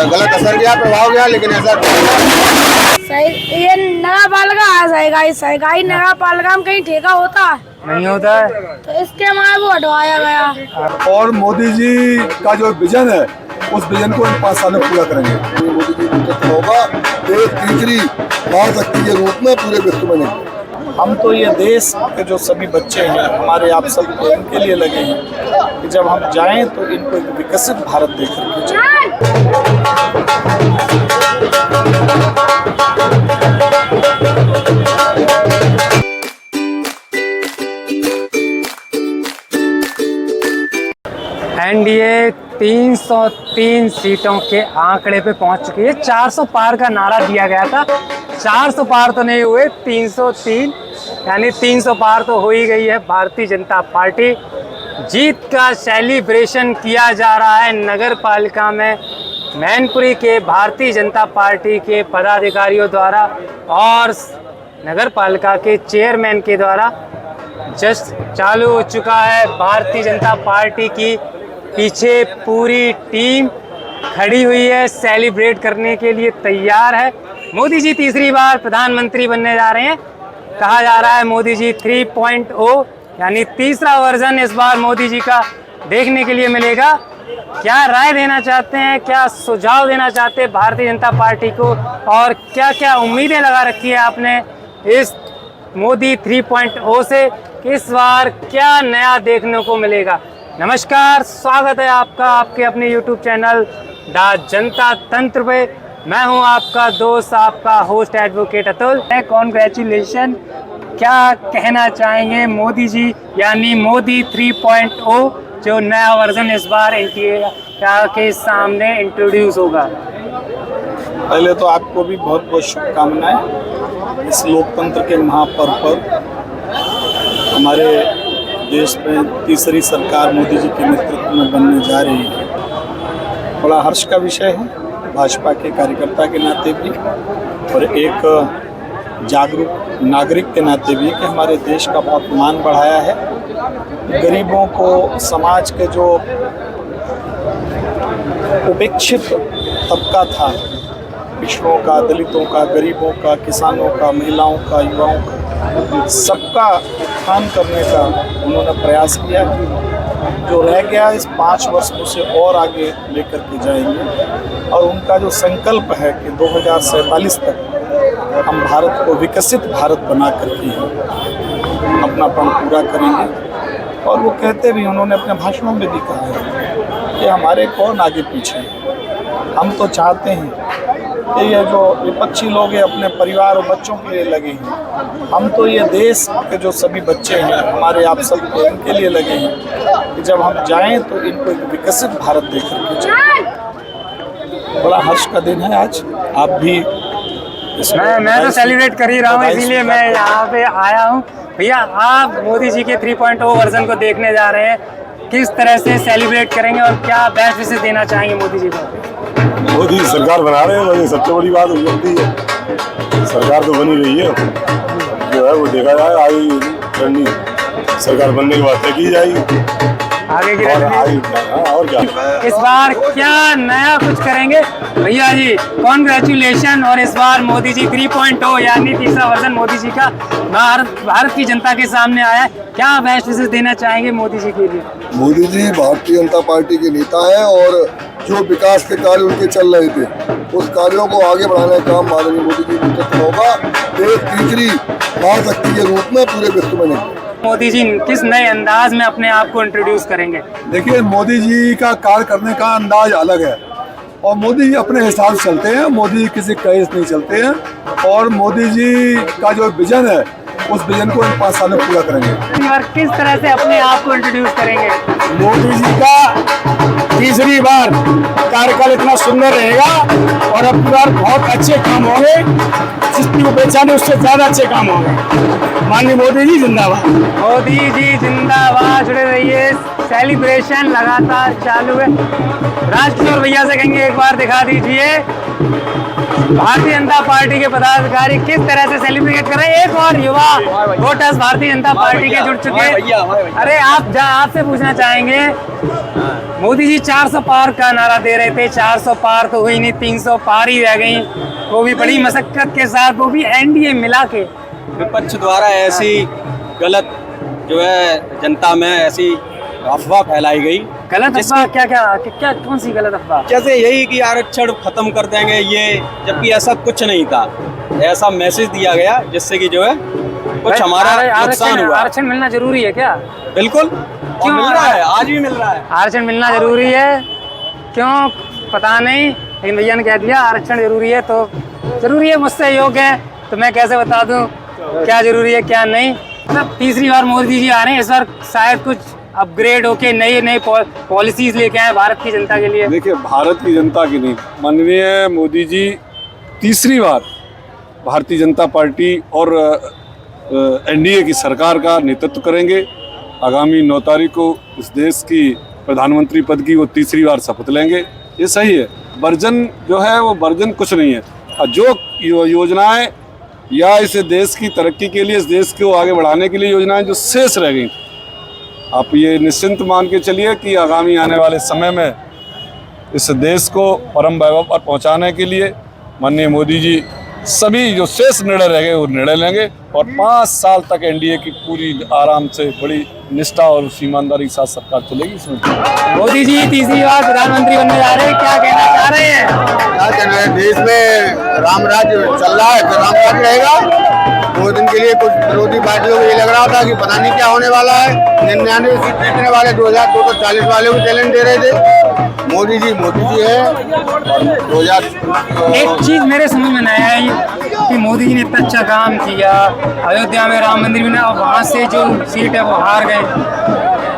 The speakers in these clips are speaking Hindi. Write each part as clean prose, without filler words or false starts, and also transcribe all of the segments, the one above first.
गलत असर गया, प्रभाव गया, लेकिन ऐसा सही ये नगर पालिका है। सरकारी नगर पालिका में कहीं ठेका होता नहीं होता है। तो इसके हमारे वो हटवाया गया। और मोदी जी का जो विजन है उस विजन को इन 5 साल में पूरा करेंगे। मोदी जी नेतृत्व होगा, देश तीसरी महाशक्ति के रूप में पूरे विश्व में नहीं। हम तो ये देश के जो सभी बच्चे हैं हमारे, आप सब इनके लिए लगे हैं कि जब हम जाएं तो इनको एक विकसित भारत देख करके जाएं। एनडीए 303 सीटों के आंकड़े पे पहुंच चुकी है। 400 पार का नारा दिया गया था, 400 पार तो नहीं हुए, 303 यानी 300 पार तो हो ही गई है। भारतीय जनता पार्टी जीत का सेलिब्रेशन किया जा रहा है नगर पालिका में मैनपुरी के भारतीय जनता पार्टी के पदाधिकारियों द्वारा और नगर पालिका के चेयरमैन के द्वारा। जस्ट चालू हो चुका है। भारतीय जनता पार्टी की पीछे पूरी टीम खड़ी हुई है, सेलिब्रेट करने के लिए तैयार है। मोदी जी तीसरी बार प्रधानमंत्री बनने जा रहे हैं। कहा जा रहा है मोदी जी 3.0 यानी तीसरा वर्जन इस बार मोदी जी का देखने के लिए मिलेगा। क्या राय देना चाहते हैं, क्या सुझाव देना चाहते हैं भारतीय जनता पार्टी को, और क्या क्या उम्मीदें लगा रखी है आपने इस मोदी 3.0 से, इस बार क्या नया देखने को मिलेगा। नमस्कार, स्वागत है आपका आपके अपने YouTube चैनल द जनता तंत्र पे। मैं हूं आपका दोस्त, आपका होस्ट एडवोकेट अतुल। कॉन्ग्रेचुलेशन, क्या कहना चाहेंगे मोदी जी यानी मोदी 3.0 जो नया वर्जन इस बार इंडिया के सामने इंट्रोड्यूस होगा। पहले तो आपको भी बहुत बहुत शुभकामनाएं इस लोकतंत्र के महापर्व पर। हमारे देश में तीसरी सरकार मोदी जी के नेतृत्व में बनने जा रही है। बड़ा हर्ष का विषय है भाजपा के कार्यकर्ता के नाते भी और एक जागरूक नागरिक के नाते भी कि हमारे देश का बहुत मान बढ़ाया है। गरीबों को, समाज के जो उपेक्षित तबका था, पिछड़ों का, दलितों का, गरीबों का, किसानों का, महिलाओं का, युवाओं का, सबका उत्थान करने का उन्होंने प्रयास किया। जो रह गया इस 5 वर्ष में उसे और आगे लेकर के जाएंगे और उनका जो संकल्प है कि 2047 तक हम भारत को विकसित भारत बना करके अपनापन पूरा करेंगे। और वो कहते भी, उन्होंने अपने भाषणों में भी कहा है कि हमारे कौन आगे पीछे है। हम तो चाहते हैं कि ये जो विपक्षी लोग हैं अपने परिवार और बच्चों के लिए लगे हैं, हम तो ये देश के जो सभी बच्चे हैं हमारे, आप सब इनके लिए लगे हैं कि जब हम जाएं तो इनको एक विकसित भारत देख करके जाएं। बड़ा हर्ष का दिन है आज। आप भी मैं तो सेलिब्रेट कर ही रहा हूँ, इसीलिए मैं यहाँ पे आया हूँ। भैया, आप मोदी जी के 3.0 वर्जन को देखने जा रहे हैं, किस तरह से सेलिब्रेट करेंगे और क्या बेस्ट विशेष देना चाहेंगे मोदी जी को? मोदी सरकार बना रहे हैं, वही सबसे बड़ी बात होती है। सरकार तो बनी रही है, जो है वो देखा जाए आगे करनी सरकार बनने के बाद तय की जाएगी आगे की और क्या। इस बार क्या नया कुछ करेंगे भैया जी? कॉन्ग्रेचुलेशन। और इस बार मोदी जी 3.0 यानी तीसरा वर्जन मोदी जी का भारत की जनता के सामने आया है। क्या बेस्ट विशेष देना चाहेंगे मोदी जी के लिए? मोदी जी भारतीय जनता पार्टी के नेता हैं और जो विकास के कार्य उनके चल रहे थे उस कार्यों को आगे बढ़ाने का काम माननीय मोदी जी नेतृत्व होगा, देश तीसरी महाशक्ति के रूप में पूरे विश्व में नहीं। मोदी जी किस नए अंदाज में अपने आप को इंट्रोड्यूस करेंगे? देखिए, मोदी जी का कार्य करने का अंदाज अलग है और मोदी जी अपने हिसाब से चलते हैं। मोदी जी किसी कहे से नहीं चलते हैं और मोदी जी का जो विजन है उस विजन को इन 5 साल में पूरा करेंगे। और किस तरह से अपने आप को इंट्रोड्यूस करेंगे? मोदी जी का तीसरी बार कार्यकाल इतना सुंदर रहेगा और अब की बार बहुत अच्छे काम होंगे, जिसकी उपेक्षा ने उससे ज्यादा अच्छे काम होंगे। माननीय मोदी जी जिंदाबाद। मोदी जी जिंदाबाद। जुड़े रहिए, सेलिब्रेशन लगातार चालू है। राजकिशोर भैया से कहेंगे एक बार दिखा दीजिए भारतीय जनता पार्टी के पदाधिकारी किस तरह से सेलिब्रेट कर रहे हैं। एक और युवा वोटर्स भारतीय जनता पार्टी के जुड़ चुके हैं। अरे आपसे पूछना चाहेंगे, मोदी जी 400 पार का नारा दे रहे थे, 400 पार तो हुई नहीं, 300 पार ही रह गई, वो भी बड़ी मशक्कत के साथ, वो भी एनडीए मिला के। विपक्ष द्वारा ऐसी गलत जो है जनता में ऐसी अफवाह फैलाई गई। गलत अफवाह? क्या कौन सी गलत अफवाह? जैसे यही कि आरक्षण खत्म कर देंगे ये, जबकि ऐसा कुछ नहीं था। ऐसा मैसेज दिया गया जिससे कि जो है कुछ हमारा नुकसान हुआ। आरक्षण मिलना जरूरी है क्या? बिल्कुल, और मिल रहा है, आज भी मिल रहा है। आरक्षण मिलना जरूरी है, क्यों पता नहीं, लेकिन भैया ने कह दिया आरक्षण जरूरी है तो जरूरी है। मुझसे योग्य है तो मैं कैसे बता दूं क्या जरूरी है क्या नहीं। मतलब तीसरी बार मोदी जी आ रहे हैं, इस बार शायद कुछ अपग्रेड होके नई पॉलिसीज लेके आए भारत की जनता के लिए। देखिए, भारत की जनता की नहीं, माननीय मोदी जी तीसरी बार भारतीय जनता पार्टी और एनडीए की सरकार का नेतृत्व करेंगे। आगामी 9 तारीख को इस देश की प्रधानमंत्री पद की वो तीसरी बार शपथ लेंगे। ये सही है। वर्जन जो है वो वर्जन कुछ नहीं है। और जो योजनाएं या इस देश की तरक्की के लिए, इस देश को आगे बढ़ाने के लिए योजनाएं जो शेष रह गई, आप ये निश्चिंत मान के चलिए कि आगामी आने वाले समय में इस देश को परम वैभव पर पहुंचाने के लिए माननीय मोदी जी सभी जो शेष निर्णय रह गए वो निर्णय लेंगे और 5 साल तक एनडीए की पूरी आराम से बड़ी निष्ठा और ईमानदारी के साथ सरकार चलेगी। इसमें मोदी जी तीसरी बार प्रधानमंत्री बनने जा रहे हैं, क्या कहना चाह रहे हैं? क्या कह रहे हैं, देश में राम राज्य चल रहा है, फिर राम राज्य रहेगा। 2 दिन के लिए कुछ विरोधी पार्टियों को ये लग रहा था कि पता नहीं क्या होने वाला है, 99 सीट जीतने वाले 2240 वाले को चैलेंज दे रहे थे। मोदी जी है और 2000। एक चीज मेरे समझ में नहीं आई कि मोदी जी ने इतना अच्छा काम किया, अयोध्या में राम मंदिर बना और वहाँ से जो सीट है वो हार गए।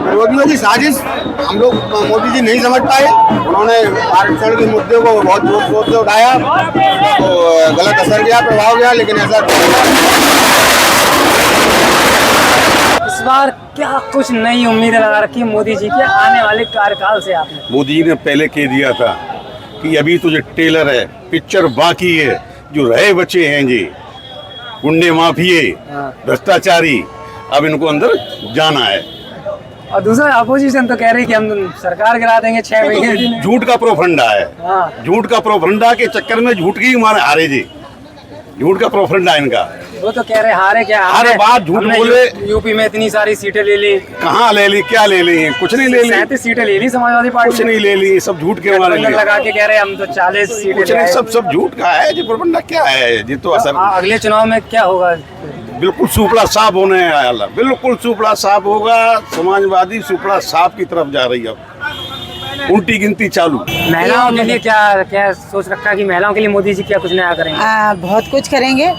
विरोधियों की साजिश हम लोग मोदी जी नहीं समझ पाए। उन्होंने आरक्षण के मुद्दे को बहुत जोर शोर से उठाया तो गलत असर गया, प्रभाव गया, लेकिन ऐसा इस बार क्या कुछ नई उम्मीद लगा रखी है मोदी जी के आने वाले कार्यकाल से आपने? मोदी जी ने पहले कह दिया था कि अभी तो जो टेलर है, पिक्चर बाकी है, जो रहे बच्चे हैं जी गुंडे माफिए भ्रष्टाचारी, अब इनको अंदर जाना है। और दूसरा अपोजिशन तो कह रही है कि हम सरकार गिरा देंगे 6 महीने। झूठ का प्रोफंडा है, झूठ का प्रोफंडा के चक्कर में झूठ की मारे हारे जी, झूठ का प्रोफंडा इनका। वो तो कह रहे हारे क्या, हर बात झूठ बोले। यूपी में इतनी सारी सीटें ले ली, कहाँ ले ली, क्या ले ली, कुछ नहीं ले ली। 37 सीटें ले ली समाजवादी पार्टी, कुछ नहीं ले ली, सब झूठ के मारे लगा के कह रहे हम तो 40 सीटें कुछ नहीं, सब झूठ का है जी। प्रोफंडा क्या है जी? तो असर अगले चुनाव में क्या होगा? बिल्कुल सुपड़ा साफ होने आया, बिल्कुल सुपड़ा साफ होगा। समाजवादी सुपड़ा साफ की तरफ जा रही है, उल्टी गिनती चालू। महिलाओं के लिए क्या सोच रखा है कि महिलाओं के लिए मोदी जी क्या कुछ नया करेंगे? बहुत कुछ करेंगे।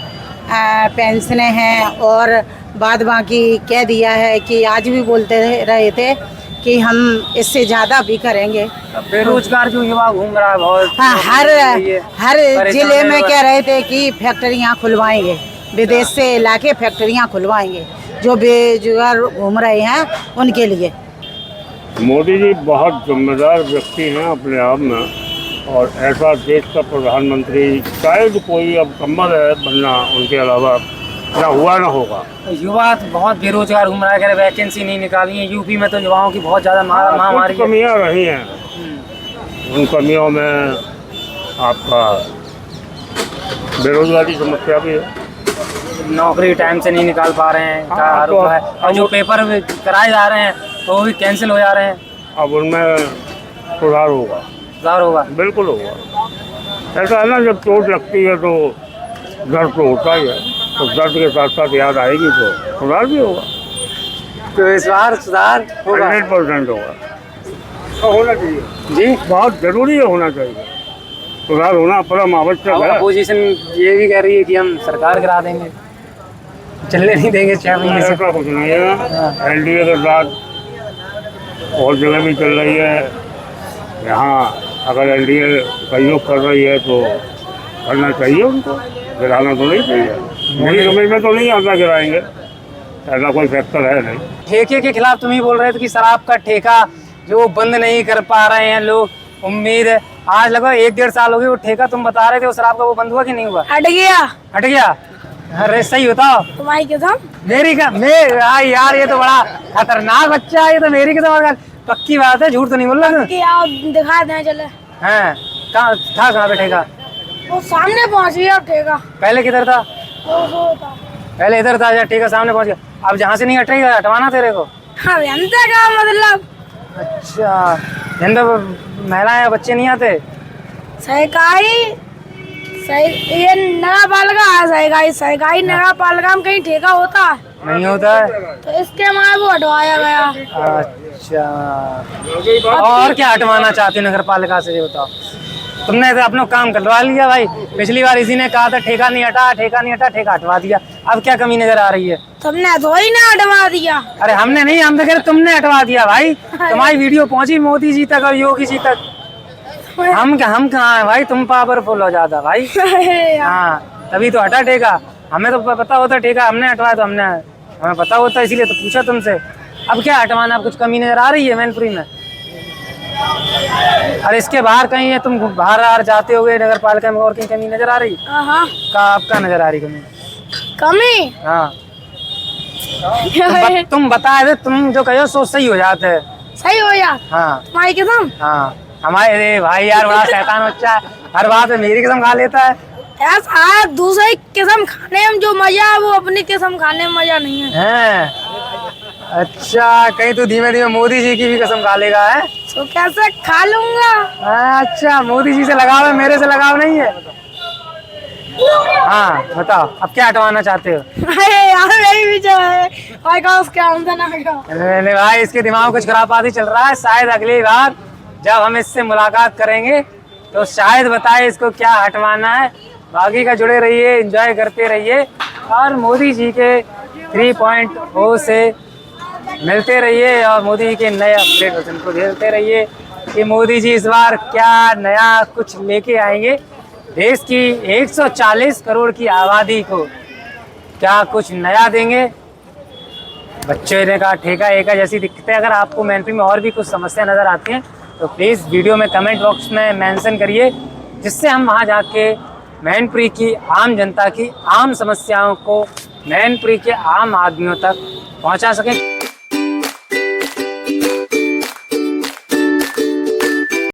पेंशनें हैं और बाद बाकी कह दिया है कि आज भी बोलते रहे थे कि हम इससे ज़्यादा भी करेंगे। बेरोजगार जो युवा घूम रहा है बहुत, हाँ, हर जिले में कह रहे थे कि फैक्ट्रियाँ खुलवाएंगे, विदेश से लाके फैक्ट्रियाँ खुलवाएंगे जो बेरोजगार घूम रहे हैं उनके लिए। मोदी जी बहुत जिम्मेदार व्यक्ति हैं अपने आप में, और ऐसा देश का प्रधानमंत्री शायद कोई अब कम्बल है बनना उनके अलावा ना हुआ ना होगा। युवा तो बहुत बेरोजगार घूम रहा है, वैकेंसी नहीं निकाली है। यूपी में तो युवाओं की बहुत ज़्यादा महामारी, कमियाँ रही हैं। उन कमियों में आपका बेरोजगारी समस्या भी है, नौकरी टाइम से नहीं निकाल पा रहे हैं का आरोप है, और जो पेपर कराए जा रहे हैं तो वो भी कैंसिल हो जा रहे हैं। अब उनमें सुधार होगा, बिल्कुल होगा। ऐसा है ना, जब चोट लगती है तो दर्द तो होता ही है, तो दर्द के साथ साथ याद आएगी तो सुधार भी होगा। तो इस बार सुधार होगा, 100% होगा, तो होना चाहिए जी, बहुत जरूरी है, होना चाहिए। सुधार होना परम आवश्यक है। अपोजिशन ये भी कह रही है कि हम सरकार गिरा देंगे, चलने नहीं देंगे 6 महीने से। ऐसा कुछ नहीं है। एनडीए के साथ और जगह भी चल रही है। यहाँ अगर एनडीए सहयोग कर रही है तो करना चाहिए उनको, गिराना तो नहीं चाहिए। मेरी समझ में तो नहीं आता गिराएंगे, ऐसा कोई फैक्टर है नहीं। ठेके के खिलाफ तुम ही बोल रहे थे कि शराब का ठेका जो बंद नहीं कर पा रहे हैं लोग, उम्मीद आज लगभग 1-1.5 साल हो गए वो ठेका तुम बता रहे थे, वो शराब का वो बंद हुआ कि नहीं हुआ? हट गया। हट गया? अरे सही बताओ। तुम्हारी कसम। मेरी का यार ये तो बड़ा खतरनाक बच्चा है, ये तो मेरी कसम। पक्की बात है, झूठ तो नहीं बोल रहा? कि आप दिखा दें चले। हैं कहाँ था, कहाँ पे ठेका? वो सामने पहुंच गया ठेका। पहले किधर था? वो था। पहले इधर था, ठेका सामने पहुंच गया। अब जहाँ से नहीं हटेगा हटवाना तेरे को? हाँ जानते का मतलब। अच्छा महिलाएं बच्चे नहीं आते? ये नगर पालिका है। सहकारी नगर पालिका में कहीं ठेका होता है? नहीं होता है। तो इसके माँ वो हटवाया गया। अच्छा और क्या हटवाना चाहती नगर पालिका से, ये बताओ? तुमने तो अपना काम करवा लिया भाई। पिछली बार इसी ने कहा था ठेका नहीं हटा, ठेका हटवा दिया। अब क्या कमी नजर आ रही है? तुमने तो ही ना हटवा दिया। अरे हमने नहीं, हम तो कह रहे तुमने हटवा दिया भाई। तुम्हारी वीडियो पहुंची मोदी जी तक और योगी जी तक। हम कहाँ है भाई, तुम पावरफुल हो जाता भाई। हाँ तभी तो हटा ठेका। हमें तो पता होता ठेका हमने हटवाया, तो हमें पता होता, इसीलिए तो पूछा तुमसे। अब क्या हटवाना? अब कुछ कमी नजर आ रही है मैनपुरी में? अरे इसके बाहर कहीं है, तुम बाहर जाते हो नगर पालिका में, और कहीं कमी नजर आ रही? आपका नजर आ रही कमी? हाँ तुम बताए थे, तुम जो कहो सो सही हो जाते है। सही हो जाता? हाँ तुम्हारी कसम। हाँ हमारे भाई यार बड़ा शैतान बच्चा है, हर बात में मेरी कसम खा लेता है। ऐसा दूसरी किस्म खाने में जो मजा है वो अपनी किस्म खाने में मजा नहीं है। अच्छा कहीं तू धीमे धीमे मोदी जी की भी कसम खा लेगा है? तो कैसे खा लूंगा? अच्छा मोदी जी से लगाव है, मेरे से लगाव नहीं है? हाँ बताओ अब क्या हटवाना चाहते हो? यार मेरी भी जो है भाई का उसके नहीं भाई, इसके दिमाग में कुछ खराबाती चल रहा है। शायद अगली बार जब हम इससे मुलाकात करेंगे तो शायद बताए इसको क्या हटवाना है। बाकी का जुड़े रहिए, एंजॉय करते रहिए और मोदी जी के 3.0 से मिलते रहिए और मोदी जी के नए अपडेट वचन को देखते रहिए कि मोदी जी इस बार क्या नया कुछ लेके आएंगे। देश की 140 करोड़ की आबादी को क्या कुछ नया देंगे। बच्चों ने का ठेका एका जैसी दिक्कतें, अगर आपको मैनपुरी में और भी कुछ समस्या नज़र आती हैं तो प्लीज़ वीडियो में कमेंट बॉक्स में मेंशन करिए, जिससे हम वहां जाके मैनपुरी की आम जनता की आम समस्याओं को मैनपुरी के आम आदमियों तक पहुंचा सकें।